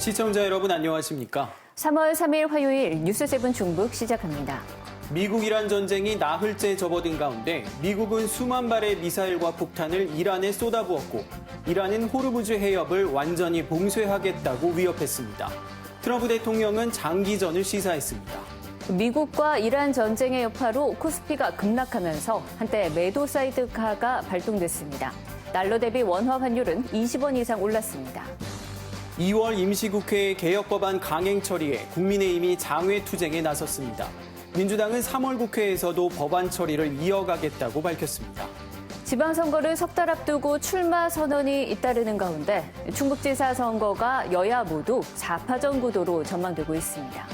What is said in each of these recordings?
시청자 여러분 안녕하십니까? 3월 3일 화요일 뉴스7 중북 시작합니다. 미국-이란 전쟁이 나흘째 접어든 가운데 미국은 수만 발의 미사일과 폭탄을 이란에 쏟아부었고 이란은 호르무즈 해협을 완전히 봉쇄하겠다고 위협했습니다. 트럼프 대통령은 장기전을 시사했습니다. 미국과 이란 전쟁의 여파로 코스피가 급락하면서 한때 매도 사이드카가 발동됐습니다. 달러 대비 원화 환율은 20원 이상 올랐습니다. 2월 임시국회의 개혁법안 강행 처리에 국민의힘이 장외투쟁에 나섰습니다. 민주당은 3월 국회에서도 법안 처리를 이어가겠다고 밝혔습니다. 지방선거를 석 달 앞두고 출마 선언이 잇따르는 가운데 충북지사 선거가 여야 모두 좌파전 구도로 전망되고 있습니다.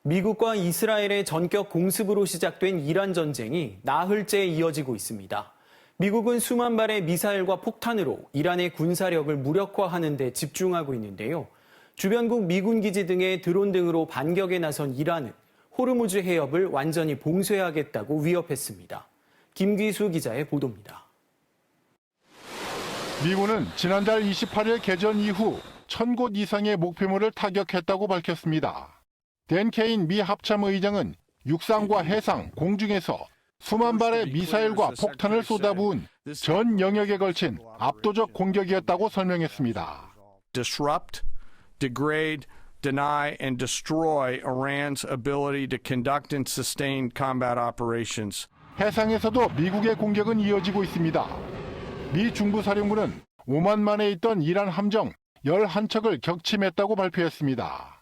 미국과 이스라엘의 전격 공습으로 시작된 이란 전쟁이 나흘째 이어지고 있습니다. 미국은 수만 발의 미사일과 폭탄으로 이란의 군사력을 무력화하는 데 집중하고 있는데요. 주변국 미군 기지 등의 드론 등으로 반격에 나선 이란은 호르무즈 해협을 완전히 봉쇄하겠다고 위협했습니다. 김귀수 기자의 보도입니다. 미군은 지난달 28일 개전 이후 1,000곳 이상의 목표물을 타격했다고 밝혔습니다. 댄 케인 미 합참의장은 육상과 해상, 공중에서 수만 발의 미사일과 폭탄을 쏟아부은 전 영역에 걸친 압도적 공격이었다고 설명했습니다. Disrupt, degrade, deny, and destroy Iran's ability to conduct and sustain combat operations. 해상에서도 미국의 공격은 이어지고 있습니다. 미 중부사령부는 오만만에 있던 이란 함정 11척을 격침했다고 발표했습니다.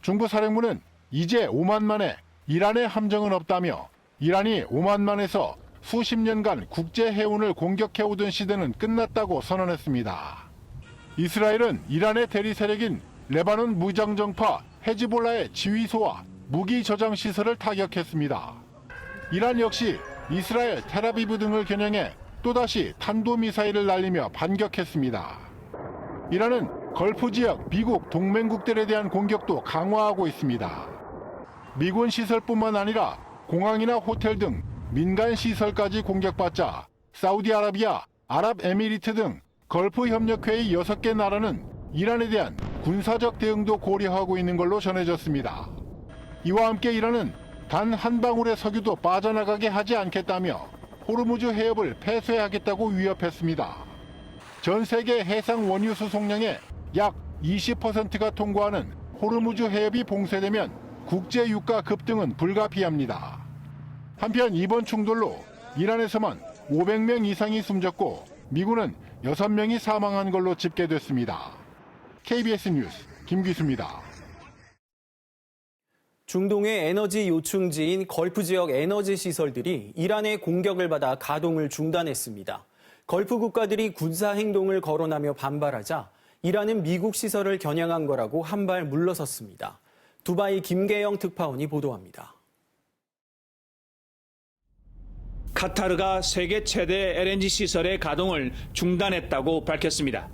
중부사령부는 이제 오만만에 이란의 함정은 없다며 이란이 오만만에서 수십 년간 국제 해운을 공격해오던 시대는 끝났다고 선언했습니다. 이스라엘은 이란의 대리 세력인 레바논 무장정파 헤즈볼라의 지휘소와 무기 저장 시설을 타격했습니다. 이란 역시 이스라엘 텔아비브 등을 겨냥해 또다시 탄도미사일을 날리며 반격했습니다. 이란은 걸프 지역 미국 동맹국들에 대한 공격도 강화하고 있습니다. 미군 시설뿐만 아니라 공항이나 호텔 등 민간 시설까지 공격받자 사우디아라비아, 아랍에미리트 등 걸프 협력회의 6개 나라는 이란에 대한 군사적 대응도 고려하고 있는 걸로 전해졌습니다. 이와 함께 이란은 단 한 방울의 석유도 빠져나가게 하지 않겠다며 호르무즈 해협을 폐쇄하겠다고 위협했습니다. 전 세계 해상 원유 수송량의 약 20%가 통과하는 호르무즈 해협이 봉쇄되면 국제 유가 급등은 불가피합니다. 한편 이번 충돌로 이란에서만 500명 이상이 숨졌고 미군은 6명이 사망한 걸로 집계됐습니다. KBS 뉴스 김귀수입니다. 중동의 에너지 요충지인 걸프 지역 에너지 시설들이 이란의 공격을 받아 가동을 중단했습니다. 걸프 국가들이 군사 행동을 거론하며 반발하자 이란은 미국 시설을 겨냥한 거라고 한 발 물러섰습니다. 두바이 김계영 특파원이 보도합니다. 카타르가 세계 최대 LNG 시설의 가동을 중단했다고 밝혔습니다.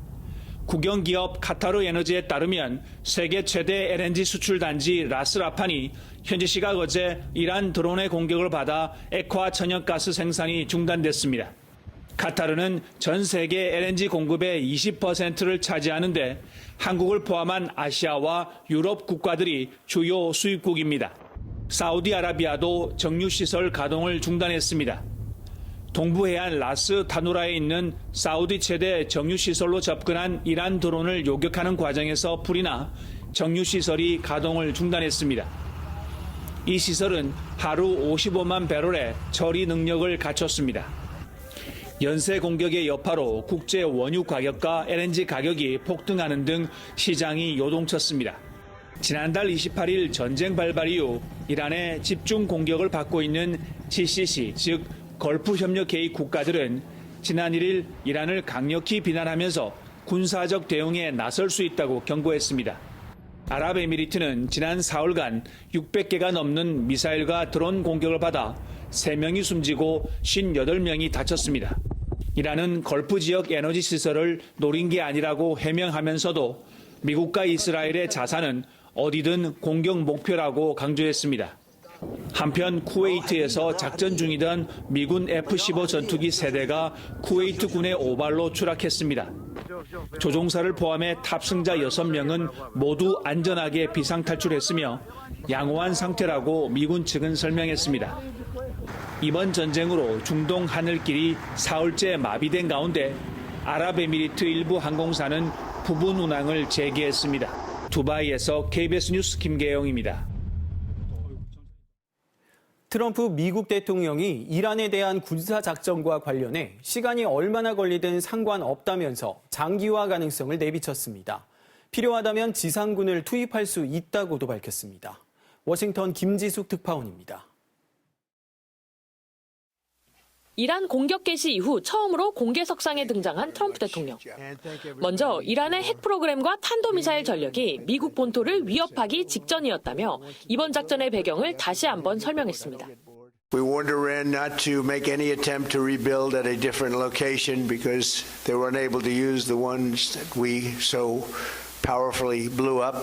국영기업 카타르 에너지에 따르면 세계 최대 LNG 수출 단지 라스라판이 현지 시각 어제 이란 드론의 공격을 받아 액화 천연가스 생산이 중단됐습니다. 카타르는 전 세계 LNG 공급의 20%를 차지하는데 한국을 포함한 아시아와 유럽 국가들이 주요 수입국입니다. 사우디아라비아도 정유시설 가동을 중단했습니다. 동부해안 라스 타누라에 있는 사우디 최대 정유시설로 접근한 이란 드론을 요격하는 과정에서 불이 나 정유시설이 가동을 중단했습니다. 이 시설은 하루 55만 배럴의 처리 능력을 갖췄습니다. 연쇄 공격의 여파로 국제 원유 가격과 LNG 가격이 폭등하는 등 시장이 요동쳤습니다. 지난달 28일 전쟁 발발 이후 이란의 집중 공격을 받고 있는 GCC, 즉 걸프 협력회의 국가들은 지난 1일 이란을 강력히 비난하면서 군사적 대응에 나설 수 있다고 경고했습니다. 아랍에미리트는 지난 4월간 600개가 넘는 미사일과 드론 공격을 받아 3명이 숨지고 58명이 다쳤습니다. 이란은 걸프 지역 에너지 시설을 노린 게 아니라고 해명하면서도 미국과 이스라엘의 자산은 어디든 공격 목표라고 강조했습니다. 한편 쿠웨이트에서 작전 중이던 미군 F-15 전투기 세대가 쿠웨이트군의 오발로 추락했습니다. 조종사를 포함해 탑승자 6명은 모두 안전하게 비상탈출했으며 양호한 상태라고 미군 측은 설명했습니다. 이번 전쟁으로 중동 하늘길이 사흘째 마비된 가운데 아랍에미리트 일부 항공사는 부분 운항을 재개했습니다. 두바이에서 KBS 뉴스 김계영입니다. 트럼프 미국 대통령이 이란에 대한 군사작전과 관련해 시간이 얼마나 걸리든 상관없다면서 장기화 가능성을 내비쳤습니다. 필요하다면 지상군을 투입할 수 있다고도 밝혔습니다. 워싱턴 김지숙 특파원입니다. 이란 공격 개시 이후 처음으로 공개석상에 등장한 트럼프 대통령. 먼저 이란의 핵 프로그램과 탄도미사일 전력이 미국 본토를 위협하기 직전이었다며 이번 작전의 배경을 다시 한번 설명했습니다. We warned Iran not to make any attempt to rebuild at a different location because they were unable to use the ones that we so powerfully blew up.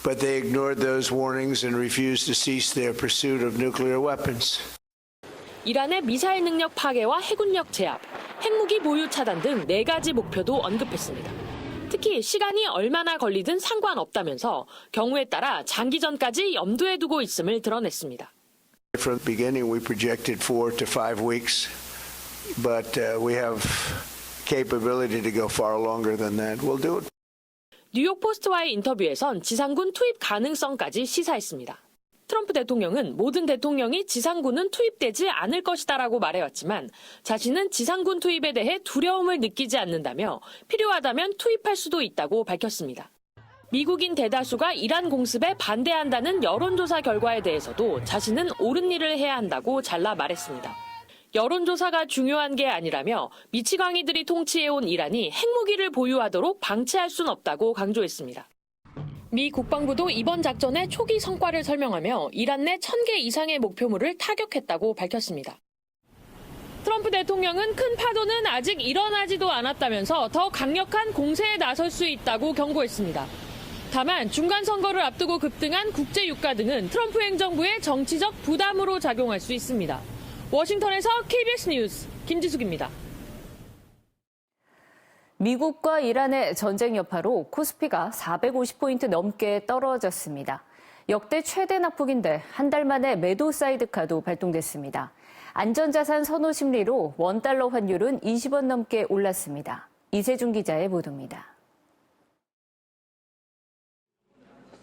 But they ignored those warnings and refused to cease their pursuit of nuclear weapons. 이란의 미사일 능력 파괴와 해군력 제압, 핵무기 보유 차단 등 4가지 목표도 언급했습니다. 특히 시간이 얼마나 걸리든 상관없다면서 경우에 따라 장기전까지 염두에 두고 있음을 드러냈습니다. From the beginning, we projected 4 to 5 weeks, but we have capability to go far longer than that. We'll do it. 뉴욕 포스트와의 인터뷰에선 지상군 투입 가능성까지 시사했습니다. 트럼프 대통령은 모든 대통령이 지상군은 투입되지 않을 것이다라고 말해왔지만 자신은 지상군 투입에 대해 두려움을 느끼지 않는다며 필요하다면 투입할 수도 있다고 밝혔습니다. 미국인 대다수가 이란 공습에 반대한다는 여론조사 결과에 대해서도 자신은 옳은 일을 해야 한다고 잘라 말했습니다. 여론조사가 중요한 게 아니라며 미치광이들이 통치해온 이란이 핵무기를 보유하도록 방치할 순 없다고 강조했습니다. 미 국방부도 이번 작전의 초기 성과를 설명하며 이란 내 1,000개 이상의 목표물을 타격했다고 밝혔습니다. 트럼프 대통령은 큰 파도는 아직 일어나지도 않았다면서 더 강력한 공세에 나설 수 있다고 경고했습니다. 다만 중간 선거를 앞두고 급등한 국제 유가 등은 트럼프 행정부의 정치적 부담으로 작용할 수 있습니다. 워싱턴에서 KBS 뉴스 김지숙입니다. 미국과 이란의 전쟁 여파로 코스피가 450포인트 넘게 떨어졌습니다. 역대 최대 낙폭인데 한 달 만에 매도 사이드카도 발동됐습니다. 안전자산 선호 심리로 원달러 환율은 20원 넘게 올랐습니다. 이세준 기자의 보도입니다.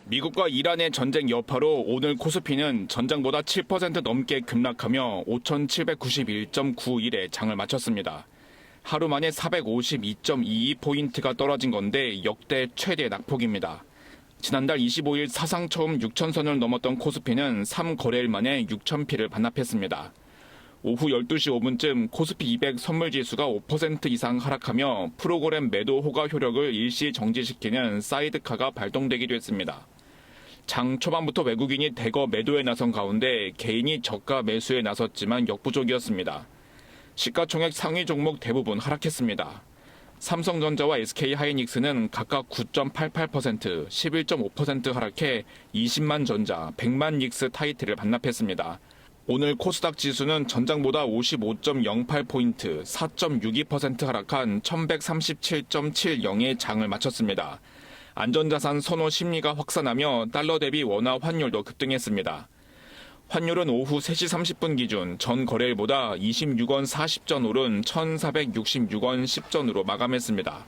미국과 이란의 전쟁 여파로 오늘 코스피는 전장보다 7% 넘게 급락하며 5,791.91에 장을 마쳤습니다. 하루 만에 452.22포인트가 떨어진 건데 역대 최대 낙폭입니다. 지난달 25일 사상 처음 6,000선을 넘었던 코스피는 3거래일 만에 6,000피를 반납했습니다. 오후 12시 5분쯤 코스피 200 선물지수가 5% 이상 하락하며 프로그램 매도 호가 효력을 일시 정지시키는 사이드카가 발동되기도 했습니다. 장 초반부터 외국인이 대거 매도에 나선 가운데 개인이 저가 매수에 나섰지만 역부족이었습니다. 시가총액 상위 종목 대부분 하락했습니다. 삼성전자와 SK하이닉스는 각각 9.88%, 11.5% 하락해 20만 전자, 100만 닉스 타이틀을 반납했습니다. 오늘 코스닥 지수는 전장보다 55.08포인트, 4.62% 하락한 1137.70의 장을 마쳤습니다. 안전자산 선호 심리가 확산하며 달러 대비 원화 환율도 급등했습니다. 환율은 오후 3시 30분 기준 전 거래일보다 26원 40전 오른 1,466원 10전으로 마감했습니다.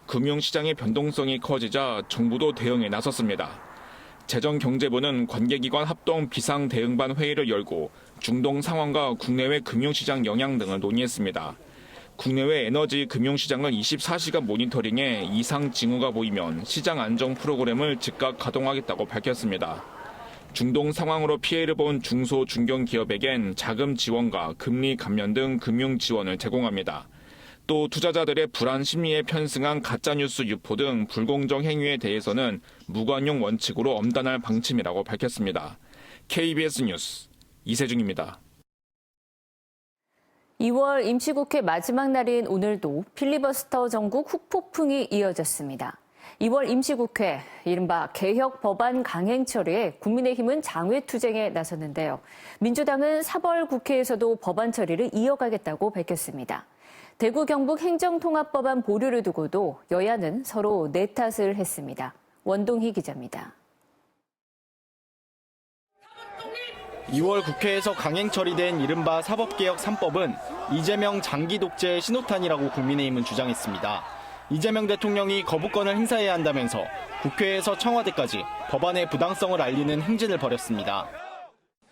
금융시장의 변동성이 커지자 정부도 대응에 나섰습니다. 재정경제부는 관계기관 합동 비상대응반 회의를 열고 중동 상황과 국내외 금융시장 영향 등을 논의했습니다. 국내외 에너지 금융시장을 24시간 모니터링해 이상 징후가 보이면 시장 안정 프로그램을 즉각 가동하겠다고 밝혔습니다. 중동 상황으로 피해를 본 중소 중견기업에겐 자금 지원과 금리 감면 등 금융 지원을 제공합니다. 또 투자자들의 불안 심리에 편승한 가짜뉴스 유포 등 불공정 행위에 대해서는 무관용 원칙으로 엄단할 방침이라고 밝혔습니다. KBS 뉴스 이세중입니다. 2월 임시국회 마지막 날인 오늘도 필리버스터 전국 후폭풍이 이어졌습니다. 2월 임시국회, 이른바 개혁 법안 강행 처리에 국민의힘은 장외투쟁에 나섰는데요. 민주당은 3월 국회에서도 법안 처리를 이어가겠다고 밝혔습니다. 대구 경북 행정통합법안 보류를 두고도 여야는 서로 내탓을 했습니다. 원동희 기자입니다. 2월 국회에서 강행 처리된 이른바 사법개혁 3법은 이재명 장기 독재의 신호탄이라고 국민의힘은 주장했습니다. 이재명 대통령이 거부권을 행사해야 한다면서 국회에서 청와대까지 법안의 부당성을 알리는 행진을 벌였습니다.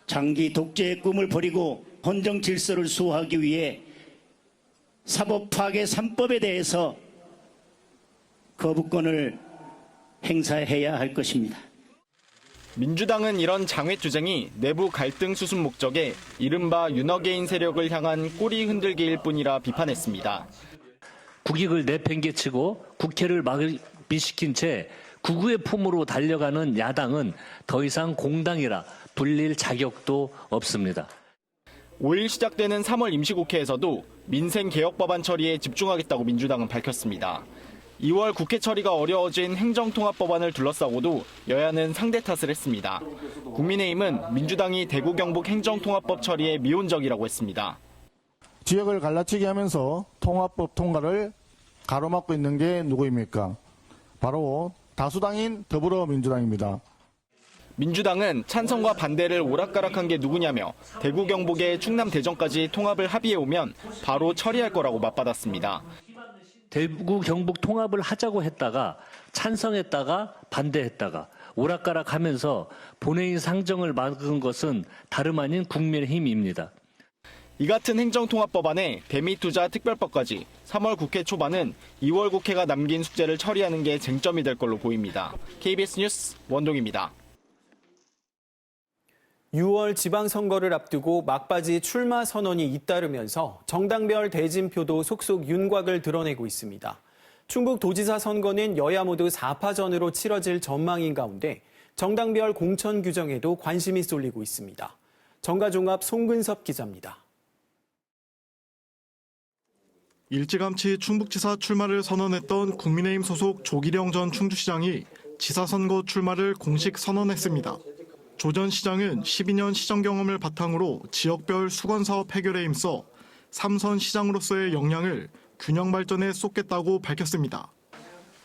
장기 독재의 꿈을 버리고 헌정 질서를 수호하기 위해 사법 파괴 3법에 대해서 거부권을 행사해야 할 것입니다. 민주당은 이런 장외투쟁이 내부 갈등 수습 목적에 이른바 윤어게인 세력을 향한 꼬리 흔들기일 뿐이라 비판했습니다. 국익을 내팽개치고 국회를 마비시킨 채 극우의 품으로 달려가는 야당은 더 이상 공당이라 불릴 자격도 없습니다. 5일 시작되는 3월 임시국회에서도 민생개혁법안 처리에 집중하겠다고 민주당은 밝혔습니다. 2월 국회 처리가 어려워진 행정통합법안을 둘러싸고도 여야는 상대 탓을 했습니다. 국민의힘은 민주당이 대구 경북 행정통합법 처리에 미온적이라고 했습니다. 지역을 갈라치게 하면서 통합법 통과를 가로막고 있는 게 누구입니까? 바로 다수당인 더불어민주당입니다. 민주당은 찬성과 반대를 오락가락한 게 누구냐며 대구 경북의 충남 대전까지 통합을 합의해오면 바로 처리할 거라고 맞받았습니다. 대구 경북 통합을 하자고 했다가 찬성했다가 반대했다가 오락가락하면서 본회의 상정을 막은 것은 다름 아닌 국민의힘입니다. 이 같은 행정통합법안에 대미투자 특별법까지 3월 국회 초반은 2월 국회가 남긴 숙제를 처리하는 게 쟁점이 될 걸로 보입니다. KBS 뉴스 원동입니다. 6월 지방선거를 앞두고 막바지 출마 선언이 잇따르면서 정당별 대진표도 속속 윤곽을 드러내고 있습니다. 충북도지사 선거는 여야 모두 4파전으로 치러질 전망인 가운데 정당별 공천 규정에도 관심이 쏠리고 있습니다. 정가종합 송근섭 기자입니다. 일찌감치 충북지사 출마를 선언했던 국민의힘 소속 조기령 전 충주시장이 지사 선거 출마를 공식 선언했습니다. 조 전 시장은 12년 시정 경험을 바탕으로 지역별 수건사업 해결에 힘써 3선 시장으로서의 역량을 균형 발전에 쏟겠다고 밝혔습니다.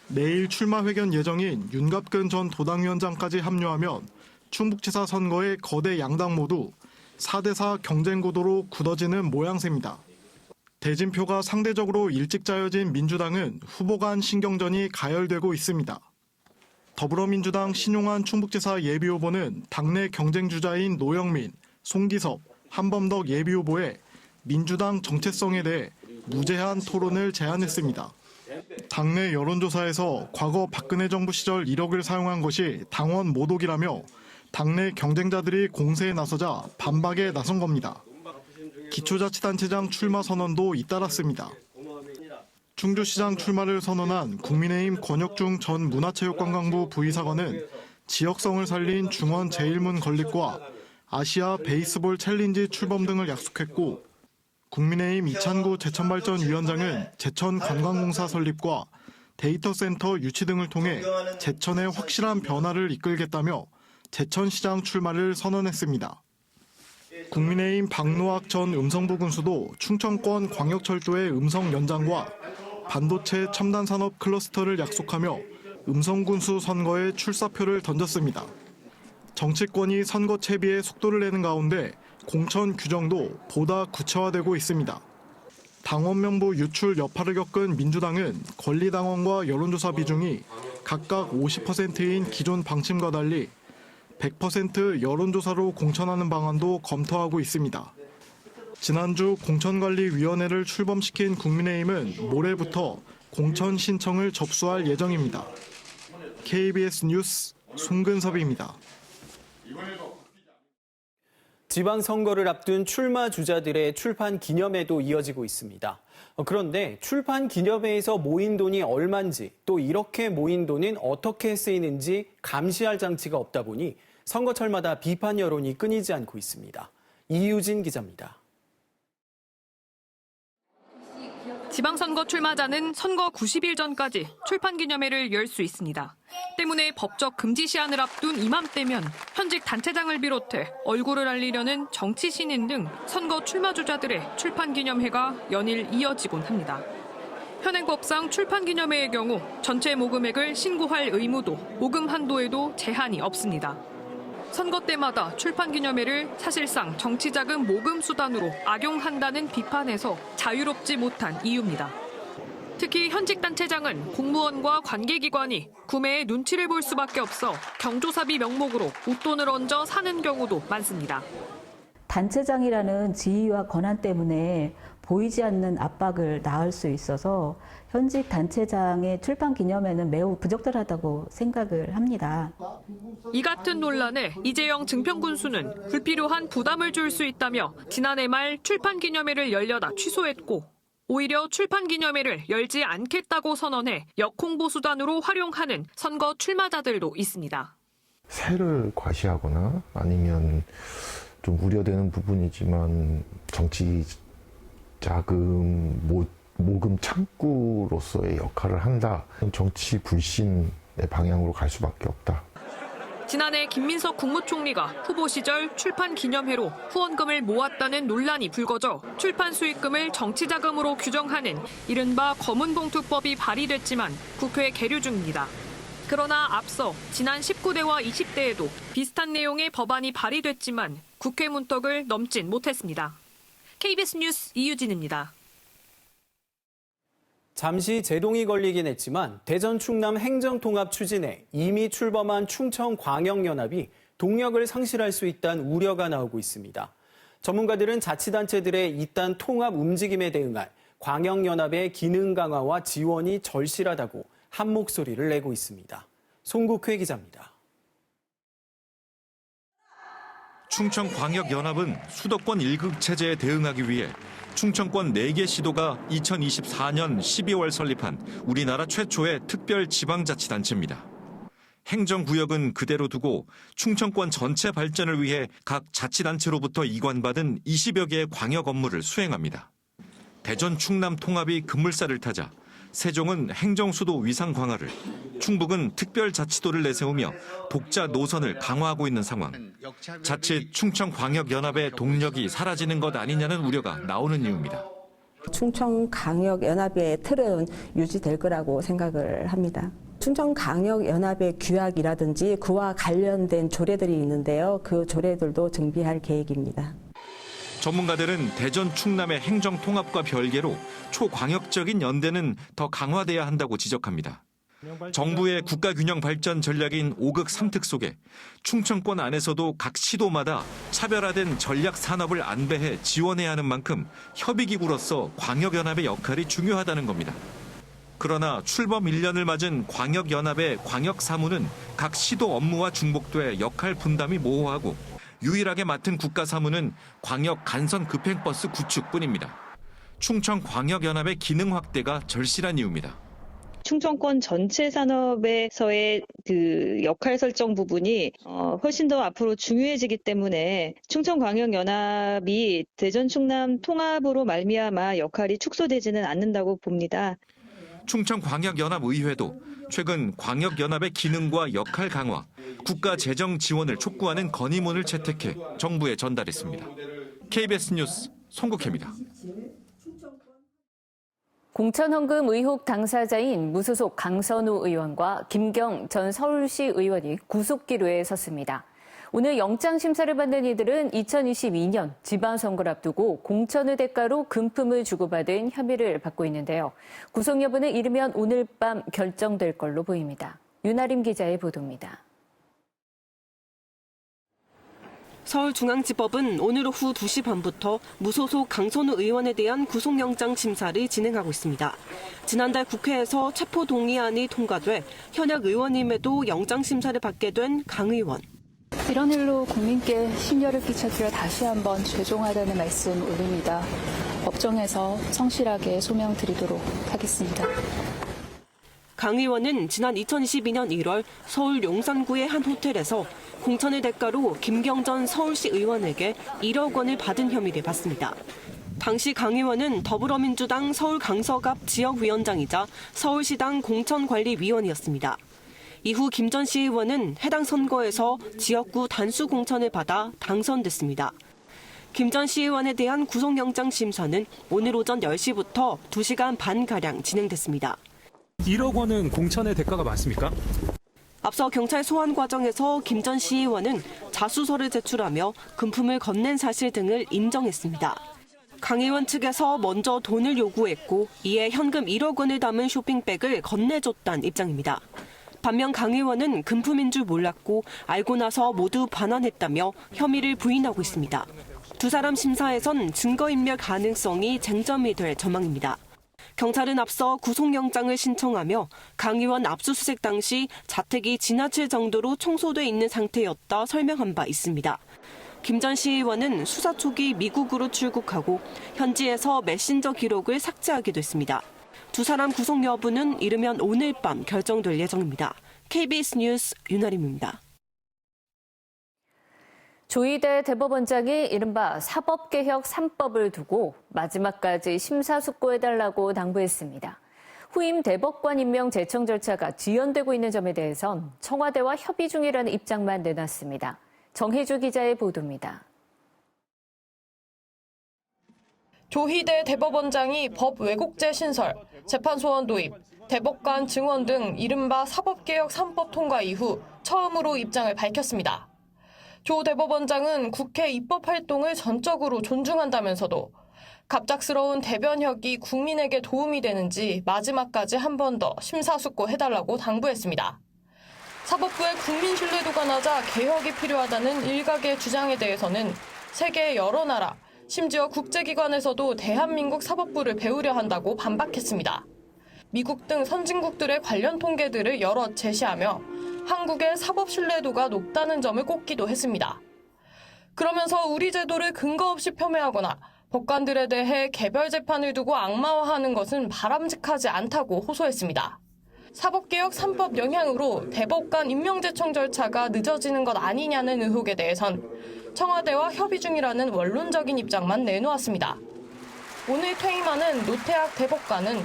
내일 출마 회견 예정인 윤갑근 전 도당위원장까지 합류하면 충북지사 선거의 거대 양당 모두 4대4 경쟁 구도로 굳어지는 모양새입니다. 대진표가 상대적으로 일찍 짜여진 민주당은 후보 간 신경전이 가열되고 있습니다. 더불어민주당 신용환 충북지사 예비후보는 당내 경쟁주자인 노영민, 송기섭, 한범덕 예비후보의 민주당 정체성에 대해 무제한 토론을 제안했습니다. 당내 여론조사에서 과거 박근혜 정부 시절 1억을 사용한 것이 당원 모독이라며 당내 경쟁자들이 공세에 나서자 반박에 나선 겁니다. 기초자치단체장 출마 선언도 잇따랐습니다. 충주시장 출마를 선언한 국민의힘 권혁중 전 문화체육관광부 부의사관은 지역성을 살린 중원 제1문 건립과 아시아 베이스볼 챌린지 출범 등을 약속했고 국민의힘 이찬구 제천발전위원장은 제천관광공사 설립과 데이터센터 유치 등을 통해 제천의 확실한 변화를 이끌겠다며 제천시장 출마를 선언했습니다. 국민의힘 박노학 전 음성부 군수도 충청권 광역철도의 음성 연장과 반도체 첨단산업 클러스터를 약속하며 음성군수 선거에 출사표를 던졌습니다. 정치권이 선거 채비에 속도를 내는 가운데 공천 규정도 보다 구체화되고 있습니다. 당원 명부 유출 여파를 겪은 민주당은 권리당원과 여론조사 비중이 각각 50%인 기존 방침과 달리 100% 여론조사로 공천하는 방안도 검토하고 있습니다. 지난주 공천관리위원회를 출범시킨 국민의힘은 모레부터 공천 신청을 접수할 예정입니다. KBS 뉴스 송근섭입니다. 지방선거를 앞둔 출마 주자들의 출판 기념회도 이어지고 있습니다. 그런데 출판 기념회에서 모인 돈이 얼마인지 또 이렇게 모인 돈은 어떻게 쓰이는지 감시할 장치가 없다 보니 선거철마다 비판 여론이 끊이지 않고 있습니다. 이유진 기자입니다. 지방선거 출마자는 선거 90일 전까지 출판기념회를 열 수 있습니다. 때문에 법적 금지 시한을 앞둔 이맘때면 현직 단체장을 비롯해 얼굴을 알리려는 정치 신인 등 선거 출마주자들의 출판기념회가 연일 이어지곤 합니다. 현행법상 출판기념회의 경우 전체 모금액을 신고할 의무도 모금 한도에도 제한이 없습니다. 선거 때마다 출판기념회를 사실상 정치자금 모금 수단으로 악용한다는 비판에서 자유롭지 못한 이유입니다. 특히 현직 단체장은 공무원과 관계기관이 구매에 눈치를 볼 수밖에 없어 경조사비 명목으로 웃돈을 얹어 사는 경우도 많습니다. 단체장이라는 지위와 권한 때문에 보이지 않는 압박을 낳을 수 있어서 현직 단체장의 출판 기념회는 매우 부적절하다고 생각을 합니다. 이 같은 논란에 이재영 증평군수는 불필요한 부담을 줄 수 있다며 지난해 말 출판 기념회를 열려다 취소했고 오히려 출판 기념회를 열지 않겠다고 선언해 역홍보 수단으로 활용하는 선거 출마자들도 있습니다. 세를 과시하거나 아니면 좀 우려되는 부분이지만 정치 자금 모금 창구로서의 역할을 한다. 정치 불신의 방향으로 갈 수밖에 없다. 지난해 김민석 국무총리가 후보 시절 출판 기념회로 후원금을 모았다는 논란이 불거져 출판 수익금을 정치자금으로 규정하는 이른바 검은봉투법이 발의됐지만 국회 계류 중입니다. 그러나 앞서 지난 19대와 20대에도 비슷한 내용의 법안이 발의됐지만 국회 문턱을 넘진 못했습니다. KBS 뉴스 이유진입니다. 잠시 제동이 걸리긴 했지만 대전 충남 행정통합 추진에 이미 출범한 충청광역연합이 동력을 상실할 수 있다는 우려가 나오고 있습니다. 전문가들은 자치단체들의 이딴 통합 움직임에 대응할 광역연합의 기능 강화와 지원이 절실하다고 한 목소리를 내고 있습니다. 송국회 기자입니다. 충청광역연합은 수도권 1급 체제에 대응하기 위해 충청권 4개 시도가 2024년 12월 설립한 우리나라 최초의 특별 지방자치단체입니다. 행정구역은 그대로 두고 충청권 전체 발전을 위해 각 자치단체로부터 이관받은 20여 개의 광역 업무를 수행합니다. 대전 충남 통합이 급물살을 타자 세종은 행정수도 위상 강화를, 충북은 특별자치도를 내세우며 독자 노선을 강화하고 있는 상황. 자칫 충청광역연합의 동력이 사라지는 것 아니냐는 우려가 나오는 이유입니다. 충청광역연합의 틀은 유지될 거라고 생각을 합니다. 충청광역연합의 규약이라든지 그와 관련된 조례들이 있는데요. 그 조례들도 정비할 계획입니다. 전문가들은 대전 충남의 행정통합과 별개로 초광역적인 연대는 더 강화돼야 한다고 지적합니다. 정부의 국가균형 발전 전략인 5극 3특 속에 충청권 안에서도 각 시도마다 차별화된 전략 산업을 안배해 지원해야 하는 만큼 협의기구로서 광역연합의 역할이 중요하다는 겁니다. 그러나 출범 1년을 맞은 광역연합의 광역사무는 각 시도 업무와 중복돼 역할 분담이 모호하고 유일하게 맡은 국가사무는 광역 간선 급행버스 구축뿐입니다. 충청광역연합의 기능 확대가 절실한 이유입니다. 충청권 전체 산업에서의 그 역할 설정 부분이 훨씬 더 앞으로 중요해지기 때문에 충청광역연합이 대전 충남 통합으로 말미암아 역할이 축소되지는 않는다고 봅니다. 충청광역연합의회도 최근 광역연합의 기능과 역할 강화, 국가 재정 지원을 촉구하는 건의문을 채택해 정부에 전달했습니다. KBS 뉴스 송국혜입니다. 공천헌금 의혹 당사자인 무소속 강선우 의원과 김경 전 서울시 의원이 구속기로에 섰습니다. 오늘 영장 심사를 받는 이들은 2022년 지방선거를 앞두고 공천의 대가로 금품을 주고받은 혐의를 받고 있는데요. 구속 여부는 이르면 오늘 밤 결정될 걸로 보입니다. 윤아림 기자의 보도입니다. 서울중앙지법은 오늘 오후 2시 반부터 무소속 강선우 의원에 대한 구속영장 심사를 진행하고 있습니다. 지난달 국회에서 체포동의안이 통과돼 현역 의원임에도 영장 심사를 받게 된 강 의원. 이런 일로 국민께 심려를 끼쳐드려 다시 한번 죄송하다는 말씀 올립니다. 법정에서 성실하게 소명드리도록 하겠습니다. 강 의원은 지난 2022년 1월 서울 용산구의 한 호텔에서 공천의 대가로 김경 전 서울시 의원에게 1억 원을 받은 혐의를 받습니다. 당시 강 의원은 더불어민주당 서울 강서갑 지역위원장이자 서울시당 공천관리위원이었습니다. 이후 김 전 시의원은 해당 선거에서 지역구 단수 공천을 받아 당선됐습니다. 김 전 시의원에 대한 구속영장 심사는 오늘 오전 10시부터 2시간 반가량 진행됐습니다. 1억 원은 공천의 대가가 맞습니까? 앞서 경찰 소환 과정에서 김 전 시의원은 자수서를 제출하며 금품을 건넨 사실 등을 인정했습니다. 강 의원 측에서 먼저 돈을 요구했고 이에 현금 1억 원을 담은 쇼핑백을 건네줬다는 입장입니다. 반면 강 의원은 금품인 줄 몰랐고 알고 나서 모두 반환했다며 혐의를 부인하고 있습니다. 두 사람 심사에선 증거인멸 가능성이 쟁점이 될 전망입니다. 경찰은 앞서 구속영장을 신청하며 강 의원 압수수색 당시 자택이 지나칠 정도로 청소돼 있는 상태였다 설명한 바 있습니다. 김 전 시의원은 수사 초기 미국으로 출국하고 현지에서 메신저 기록을 삭제하기도 했습니다. 두 사람 구속 여부는 이르면 오늘 밤 결정될 예정입니다. KBS 뉴스 윤아림입니다. 조희대 대법원장이 이른바 사법개혁 3법을 두고 마지막까지 심사숙고해달라고 당부했습니다. 후임 대법관 임명 제청 절차가 지연되고 있는 점에 대해선 청와대와 협의 중이라는 입장만 내놨습니다. 정혜주 기자의 보도입니다. 조희대 대법원장이 법 왜곡죄 신설, 재판소원 도입, 대법관 증원 등 이른바 사법개혁 3법 통과 이후 처음으로 입장을 밝혔습니다. 조 대법원장은 국회 입법 활동을 전적으로 존중한다면서도 갑작스러운 대변혁이 국민에게 도움이 되는지 마지막까지 한 번 더 심사숙고해달라고 당부했습니다. 사법부의 국민 신뢰도가 낮아 개혁이 필요하다는 일각의 주장에 대해서는 세계의 여러 나라, 심지어 국제기관에서도 대한민국 사법부를 배우려 한다고 반박했습니다. 미국 등 선진국들의 관련 통계들을 여럿 제시하며 한국의 사법 신뢰도가 높다는 점을 꼽기도 했습니다. 그러면서 우리 제도를 근거 없이 폄훼하거나 법관들에 대해 개별 재판을 두고 악마화하는 것은 바람직하지 않다고 호소했습니다. 사법개혁 3법 영향으로 대법관 임명제청 절차가 늦어지는 것 아니냐는 의혹에 대해선 청와대와 협의 중이라는 원론적인 입장만 내놓았습니다. 오늘 퇴임하는 노태학 대법관은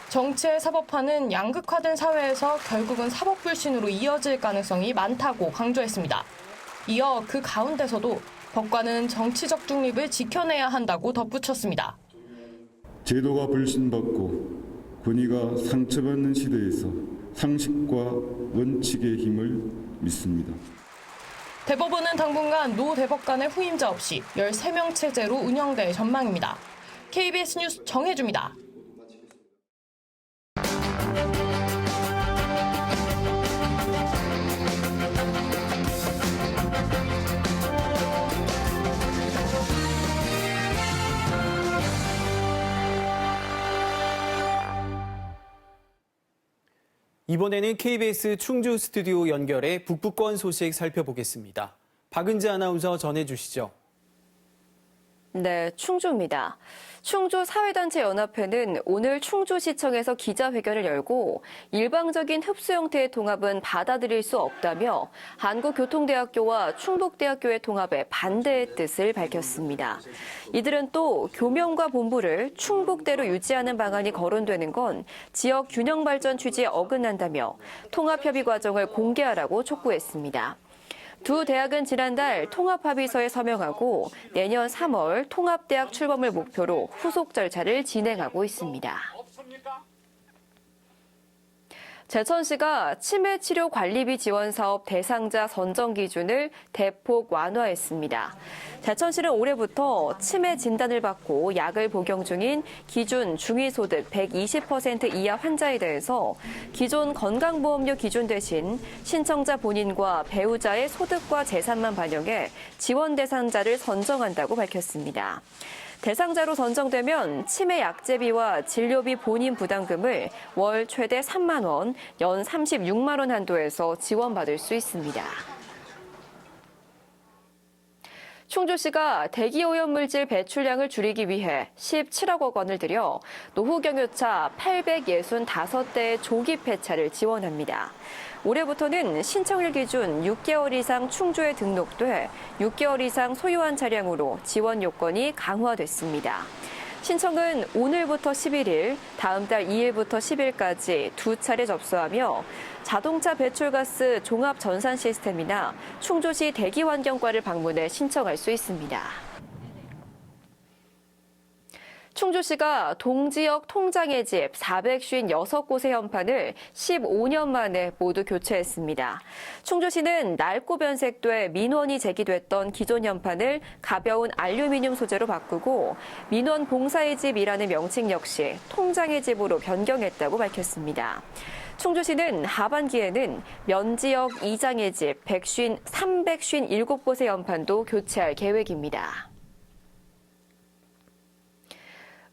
정치의 사법화는 양극화된 사회에서 결국은 사법 불신으로 이어질 가능성이 많다고 강조했습니다. 이어 그 가운데서도 법관은 정치적 중립을 지켜내야 한다고 덧붙였습니다. 제도가 불신받고 권위가 상처받는 시대에서 상식과 원칙의 힘을 믿습니다. 대법원은 당분간 노 대법관의 후임자 없이 13명 체제로 운영될 전망입니다. KBS 뉴스 정혜주입니다. 이번에는 KBS 충주 스튜디오 연결해 북부권 소식 살펴보겠습니다. 박은지 아나운서 전해주시죠. 네, 충주입니다. 충주사회단체연합회는 오늘 충주시청에서 기자회견을 열고 일방적인 흡수 형태의 통합은 받아들일 수 없다며 한국교통대학교와 충북대학교의 통합에 반대의 뜻을 밝혔습니다. 이들은 또 교명과 본부를 충북대로 유지하는 방안이 거론되는 건 지역 균형 발전 취지에 어긋난다며 통합협의 과정을 공개하라고 촉구했습니다. 두 대학은 지난달 통합합의서에 서명하고 내년 3월 통합대학 출범을 목표로 후속 절차를 진행하고 있습니다. 제천시가 치매치료관리비 지원사업 대상자 선정 기준을 대폭 완화했습니다. 제천시는 올해부터 치매 진단을 받고 약을 복용 중인 기준 중위소득 120% 이하 환자에 대해서 기존 건강보험료 기준 대신 신청자 본인과 배우자의 소득과 재산만 반영해 지원 대상자를 선정한다고 밝혔습니다. 대상자로 선정되면 치매 약제비와 진료비 본인 부담금을 월 최대 3만 원, 연 36만 원 한도에서 지원받을 수 있습니다. 충주시가 대기오염물질 배출량을 줄이기 위해 17억 원을 들여 노후경유차 865대의 조기 폐차를 지원합니다. 올해부터는 신청일 기준 6개월 이상 충주에 등록돼 6개월 이상 소유한 차량으로 지원 요건이 강화됐습니다. 신청은 오늘부터 11일, 다음 달 2일부터 10일까지 2차례 접수하며 자동차 배출가스 종합 전산 시스템이나 충주시 대기환경과를 방문해 신청할 수 있습니다. 충주시가 동지역 통장의 집 456곳의 현판을 15년 만에 모두 교체했습니다. 충주시는 낡고 변색돼 민원이 제기됐던 기존 현판을 가벼운 알루미늄 소재로 바꾸고 민원 봉사의 집이라는 명칭 역시 통장의 집으로 변경했다고 밝혔습니다. 충주시는 하반기에는 면지역 이장의 집 357곳의 현판도 교체할 계획입니다.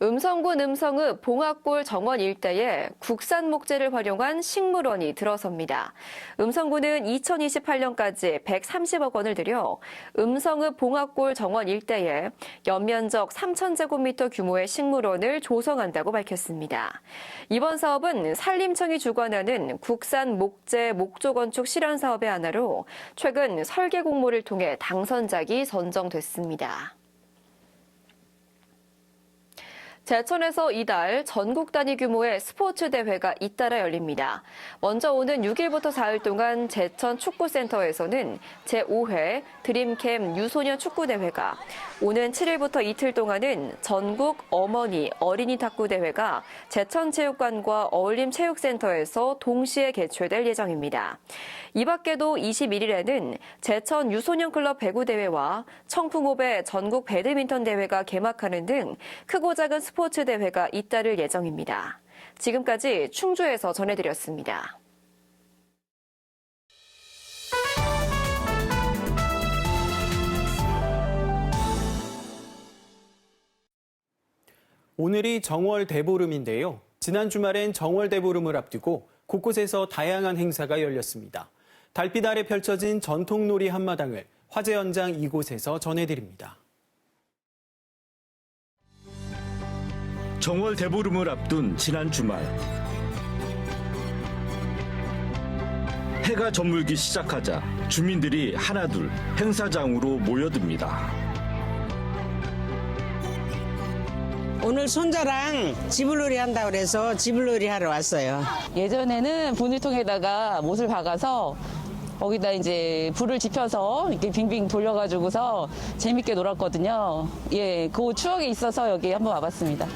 음성군 음성읍 봉화골 정원 일대에 국산 목재를 활용한 식물원이 들어섭니다. 음성군은 2028년까지 130억 원을 들여 음성읍 봉화골 정원 일대에 연면적 3,000제곱미터 규모의 식물원을 조성한다고 밝혔습니다. 이번 사업은 산림청이 주관하는 국산 목재 목조 건축 실현 사업의 하나로 최근 설계 공모를 통해 당선작이 선정됐습니다. 제천에서 이달 전국 단위 규모의 스포츠 대회가 잇따라 열립니다. 먼저 오는 6일부터 4일 동안 제천 축구센터에서는 제5회 드림캠 유소년 축구대회가, 오는 7일부터 이틀 동안은 전국 어머니 어린이 탁구대회가 제천체육관과 어울림체육센터에서 동시에 개최될 예정입니다. 이 밖에도 21일에는 제천 유소년클럽 배구대회와 청풍호배 전국 배드민턴 대회가 개막하는 등 크고 작은 스포츠 대회가 잇따를 예정입니다. 지금까지 충주에서 전해드렸습니다. 오늘이 정월 대보름인데요. 지난 주말엔 정월 대보름을 앞두고 곳곳에서 다양한 행사가 열렸습니다. 달빛 아래 펼쳐진 전통놀이 한마당을 화재 현장 이곳에서 전해드립니다. 정월 대보름을 앞둔 지난 주말, 해가 저물기 시작하자 주민들이 하나둘 행사장으로 모여듭니다. 오늘 손자랑 지불놀이 한다고 그래서 지불놀이 하러 왔어요. 예전에는 분유통에다가 못을 박아서 거기다 이제 불을 지펴서 이렇게 빙빙 돌려가지고서 재밌게 놀았거든요. 예, 그 추억이 있어서 여기 한번 와봤습니다.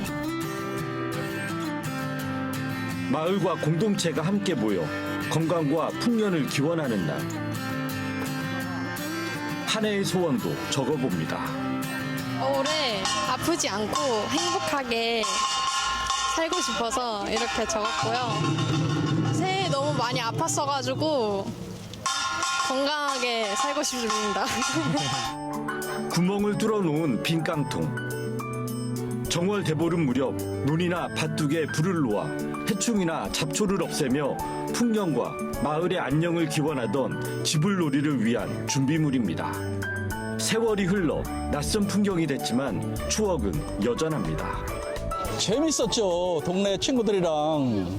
마을과 공동체가 함께 모여 건강과 풍년을 기원하는 날. 한 해의 소원도 적어봅니다. 올해 아프지 않고 행복하게 살고 싶어서 이렇게 적었고요. 새해 너무 많이 아팠어가지고 건강하게 살고 싶습니다. 구멍을 뚫어놓은 빈 깡통. 정월 대보름 무렵 논이나 밭둑에 불을 놓아 해충이나 잡초를 없애며 풍년과 마을의 안녕을 기원하던 지불놀이를 위한 준비물입니다. 세월이 흘러 낯선 풍경이 됐지만 추억은 여전합니다. 재밌었죠. 동네 친구들이랑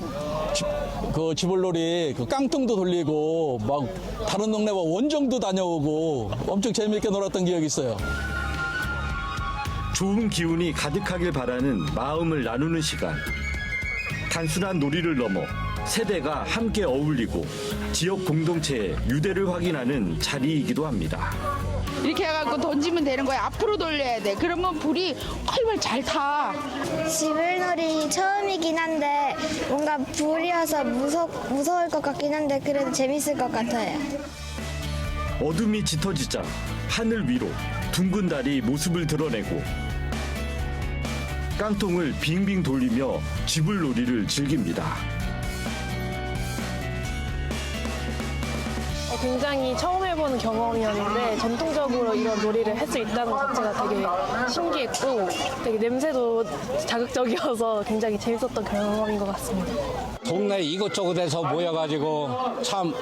그 지불놀이, 그 깡통도 돌리고 막 다른 동네 원정도 다녀오고 엄청 재밌게 놀았던 기억이 있어요. 좋은 기운이 가득하길 바라는 마음을 나누는 시간. 단순한 놀이를 넘어 세대가 함께 어울리고 지역 공동체의 유대를 확인하는 자리이기도 합니다. 이렇게 해갖고 던지면 되는 거야. 앞으로 돌려야 돼. 그러면 불이 훨훨 잘 타. 지불놀이 처음이긴 한데 뭔가 불이어서 무서울 것 같긴 한데 그래도 재밌을 것 같아요. 어둠이 짙어지자 하늘 위로 둥근 달이 모습을 드러내고 깡통을 빙빙 돌리며 지불놀이를 즐깁니다. 굉장히 처음 해보는 경험이었는데 전통적으로 이런 놀이를 할 수 있다는 것 자체가 되게 신기했고 되게 냄새도 자극적이어서 굉장히 재밌었던 경험인 것 같습니다. 동네 이곳저곳에서 모여가지고 참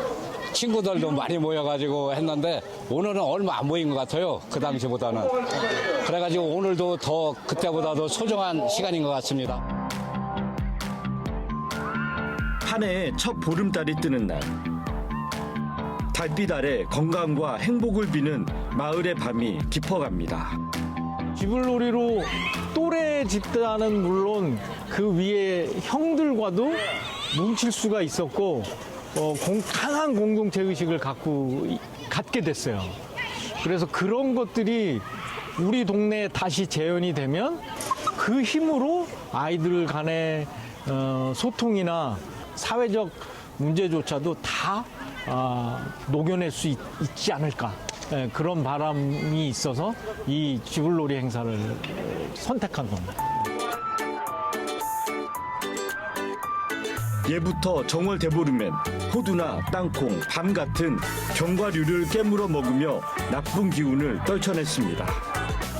친구들도 많이 모여가지고 했는데 오늘은 얼마 안 모인 것 같아요. 그 당시보다는. 그래가지고 오늘도 더 그때보다도 소중한 시간인 것 같습니다. 한 해의 첫 보름달이 뜨는 날. 달빛 아래 건강과 행복을 비는 마을의 밤이 깊어갑니다. 지불놀이로 또래 집단은 물론 그 위에 형들과도 뭉칠 수가 있었고 강한 공동체 의식을 갖게 됐어요. 그래서 그런 것들이 우리 동네에 다시 재현이 되면 그 힘으로 아이들 간의 소통이나 사회적 문제조차도 다 녹여낼 수 있지 않을까. 그런 바람이 있어서 이 지불놀이 행사를 선택한 겁니다. 예부터 정월 대보름엔 호두나 땅콩, 밤 같은 견과류를 깨물어 먹으며 나쁜 기운을 떨쳐냈습니다.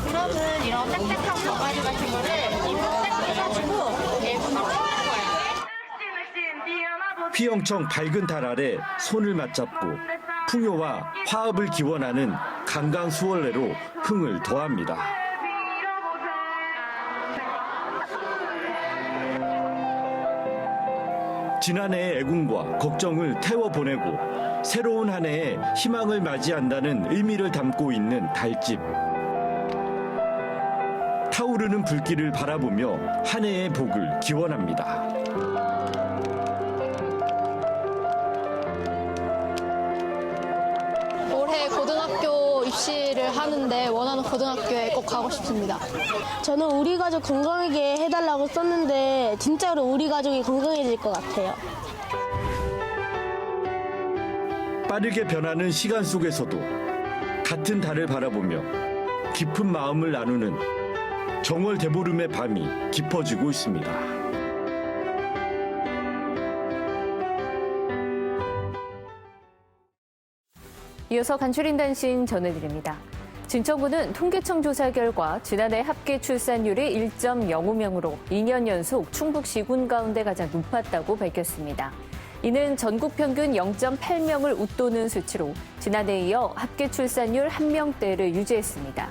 그러면 이런 딱딱한 견과류 같은 거를 입으로 딱 해가지고 예분을 찍는 거예요. 휘영청 밝은 달 아래 손을 맞잡고 풍요와 화합을 기원하는 강강수월래로 흥을 더합니다. 지난해의 애군과 걱정을 태워보내고 새로운 한 해에 희망을 맞이한다는 의미를 담고 있는 달집. 타오르는 불길을 바라보며 한 해의 복을 기원합니다. 올해 고등학교 입시를 하는데 원하는 고등학교에 꼭 가고 싶습니다. 저는 우리 가족 건강하게 해달라고 썼는데 진짜로 우리 가족이 건강해질 것 같아요. 빠르게 변하는 시간 속에서도 같은 달을 바라보며 깊은 마음을 나누는 정월 대보름의 밤이 깊어지고 있습니다. 이어서 간추린 단신 전해드립니다. 진천구는 통계청 조사 결과 지난해 합계 출산율이 1.05명으로 2년 연속 충북 시군 가운데 가장 높았다고 밝혔습니다. 이는 전국 평균 0.8명을 웃도는 수치로 지난해에 이어 합계 출산율 1명대를 유지했습니다.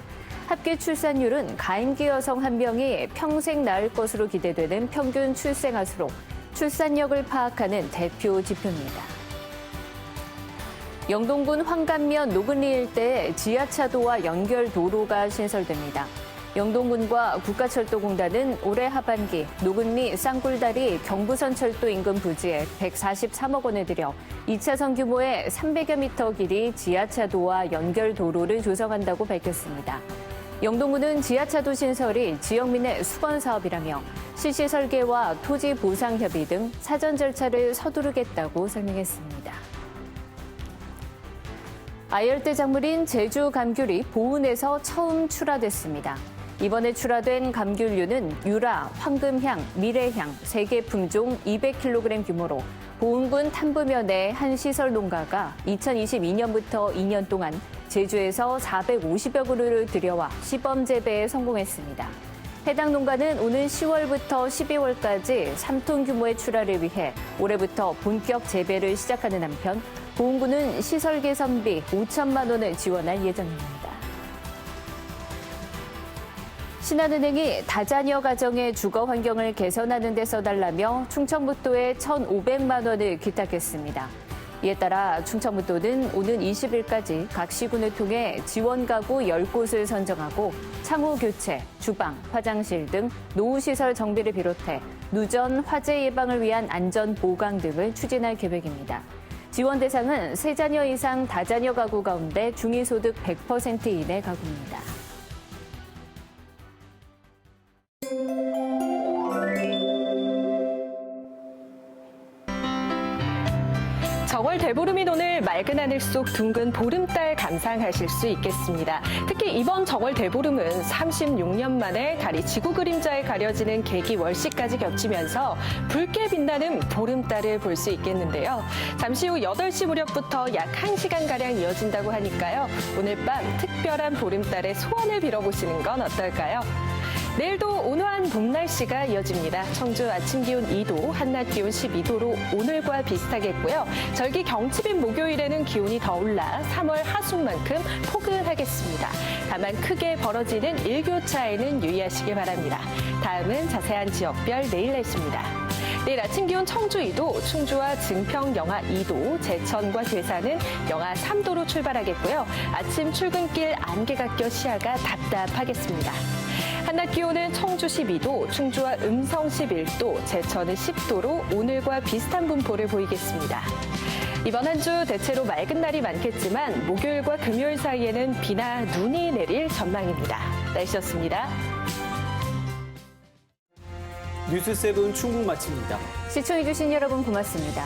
합계 출산율은 가임기 여성 1명이 평생 낳을 것으로 기대되는 평균 출생아 수로 출산력을 파악하는 대표 지표입니다. 영동군 황감면 노근리 일대에 지하차도와 연결 도로가 신설됩니다. 영동군과 국가철도공단은 올해 하반기 노근리 쌍굴다리 경부선철도 인근 부지에 143억 원을 들여 2차선 규모의 300여 미터 길이 지하차도와 연결 도로를 조성한다고 밝혔습니다. 영동군은 지하차도 신설이 지역민의 수건 사업이라며 실시 설계와 토지 보상 협의 등 사전 절차를 서두르겠다고 설명했습니다. 아열대 작물인 제주 감귤이 보은에서 처음 출하됐습니다. 이번에 출하된 감귤류는 유라, 황금향, 미래향 3개 품종 200kg 규모로 보은군 탐부면의 한 시설 농가가 2022년부터 2년 동안 제주에서 450여 그루를 들여와 시범 재배에 성공했습니다. 해당 농가는 오는 10월부터 12월까지 3톤 규모의 출하를 위해 올해부터 본격 재배를 시작하는 한편 보은군은 시설 개선비 5천만 원을 지원할 예정입니다. 신한은행이 다자녀 가정의 주거 환경을 개선하는 데 써달라며 충청북도에 1,500만 원을 기탁했습니다. 이에 따라 충청북도는 오는 20일까지 각 시군을 통해 지원 가구 10곳을 선정하고 창호 교체, 주방, 화장실 등 노후시설 정비를 비롯해 누전, 화재 예방을 위한 안전 보강 등을 추진할 계획입니다. 지원 대상은 3자녀 이상 다자녀 가구 가운데 중위소득 100% 이내 가구입니다. 정월 대보름이 오늘 맑은 하늘 속 둥근 보름달 감상하실 수 있겠습니다. 특히 이번 정월 대보름은 36년 만에 달이 지구 그림자에 가려지는 개기 월시까지 겹치면서 붉게 빛나는 보름달을 볼 수 있겠는데요. 잠시 후 8시 무렵부터 약 1시간가량 이어진다고 하니까요. 오늘 밤 특별한 보름달의 소원을 빌어보시는 건 어떨까요? 내일도 온화한 봄 날씨가 이어집니다. 청주 아침 기온 2도, 한낮 기온 12도로 오늘과 비슷하겠고요. 절기 경칩인 목요일에는 기온이 더 올라 3월 하순만큼 포근하겠습니다. 다만 크게 벌어지는 일교차에는 유의하시기 바랍니다. 다음은 자세한 지역별 내일 날씨입니다. 내일 아침 기온 청주 2도, 충주와 증평 영하 2도, 제천과 괴산은 영하 3도로 출발하겠고요. 아침 출근길 안개가 껴 시야가 답답하겠습니다. 한낮 기온은 청주 12도, 충주와 음성 11도, 제천은 10도로 오늘과 비슷한 분포를 보이겠습니다. 이번 한 주 대체로 맑은 날이 많겠지만 목요일과 금요일 사이에는 비나 눈이 내릴 전망입니다. 날씨였습니다. 뉴스7 충북 마칩니다. 시청해주신 여러분 고맙습니다.